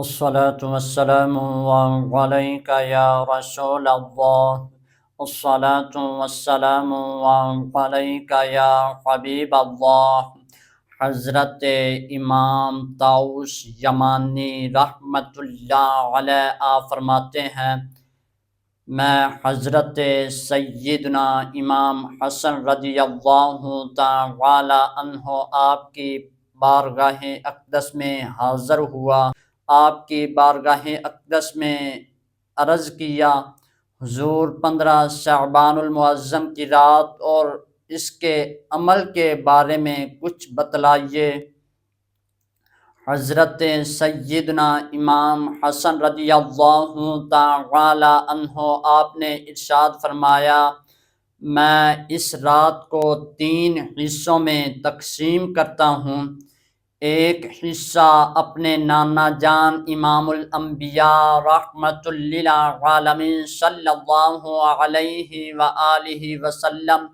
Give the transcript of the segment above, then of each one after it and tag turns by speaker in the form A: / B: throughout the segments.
A: الصلاة والسلام عليك يا رسول الله. الصلاة والسلام عليك يا حبیب اللہ. حضرت امام طاؤس یمانی رحمۃ اللہ علیہ آپ فرماتے ہیں، میں حضرت سیدنا امام حسن رضی اللہ تعالی عنہ آپ کی بارگاہ اقدس میں حاضر ہوا. آپ کی بارگاہ اقدس میں عرض کیا، حضور 15 شعبان المعظم کی رات اور اس کے عمل کے بارے میں کچھ بتلائیے. حضرت سیدنا امام حسن رضی اللہ تعالی عنہ آپ نے ارشاد فرمایا، میں اس رات کو 3 حصوں میں تقسیم کرتا ہوں. ایک حصہ اپنے نانا جان امام الانبیاء رحمۃ للعالمین صلی اللہ علیہ وآلہ وسلم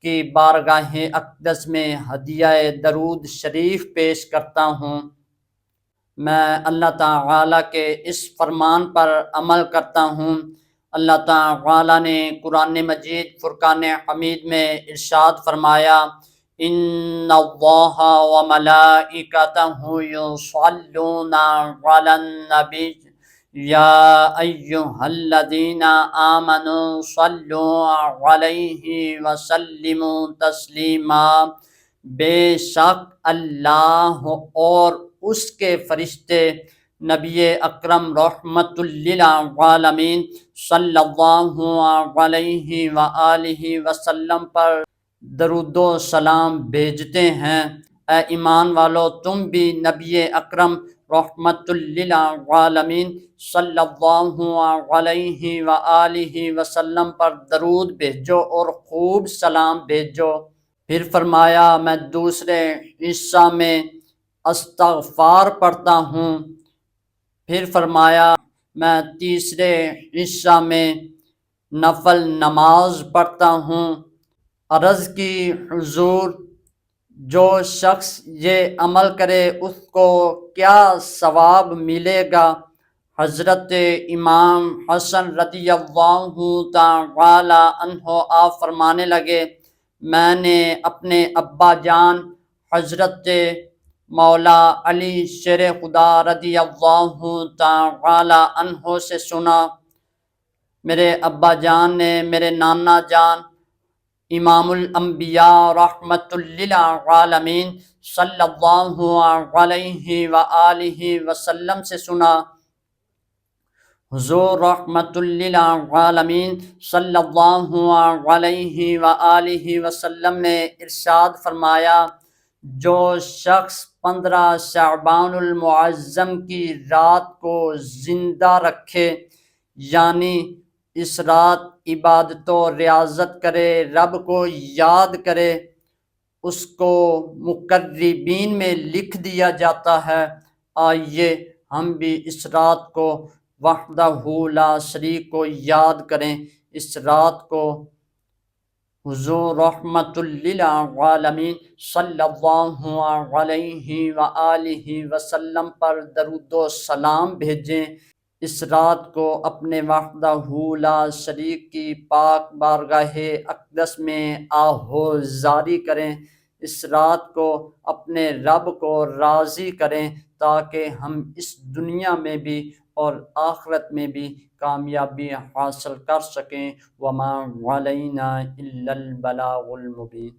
A: کی بارگاہ اقدس میں ہدیہ درود شریف پیش کرتا ہوں. میں اللہ تعالیٰ کے اس فرمان پر عمل کرتا ہوں. اللہ تعالیٰ نے قرآن مجید فرقان حمید میں ارشاد فرمایا، ان اللہ وملائکتہ یصلون علی النبی یا ایہا الذین آمنوا صلوا علیہ وسلموا تسلیما. بے شک اللہ اور اس کے فرشتے نبی اکرم رحمت للعالمین صلی اللہ علیہ وآلہ وسلم پر درود و سلام بھیجتے ہیں. اے ایمان والو، تم بھی نبی اکرم رحمت للعالمین صلی اللہ علیہ وآلہ وسلم پر درود بھیجو اور خوب سلام بھیجو. پھر فرمایا، میں دوسرے حصہ میں استغفار پڑھتا ہوں. پھر فرمایا، میں تیسرے حصہ میں نفل نماز پڑھتا ہوں. عرض کی، حضور جو شخص یہ عمل کرے اس کو کیا ثواب ملے گا؟ حضرت امام حسن رضی اللہ تعالی عنہ آپ فرمانے لگے، میں نے اپنے ابا جان حضرت مولا علی شیر خدا رضی اللہ تعالی عنہ سے سنا. میرے ابا جان نے میرے نانا جان امام الانبیاء رحمت للعالمین صلی اللہ علیہ وآلہ وسلم سے سنا. حضور رحمت للعالمین صلی اللہ علیہ وآلہ وسلم نے ارشاد فرمایا، جو شخص 15 شعبان المعظم کی رات کو زندہ رکھے، یعنی اس رات عبادت و ریاضت کرے، رب کو یاد کرے، اس کو مقربین میں لکھ دیا جاتا ہے. آئیے ہم بھی اس رات کو وحدہ لا شریک کو یاد کریں. اس رات کو حضور رحمت للعالمین صلی اللہ علیہ وآلہ وسلم پر درود و سلام بھیجیں. اس رات کو اپنے وحدہ لا شریک کی پاک بارگاہ اقدس میں آہوزاری کریں. اس رات کو اپنے رب کو راضی کریں تاکہ ہم اس دنیا میں بھی اور آخرت میں بھی کامیابی حاصل کر سکیں. وما علینا الا البلاغ المبین.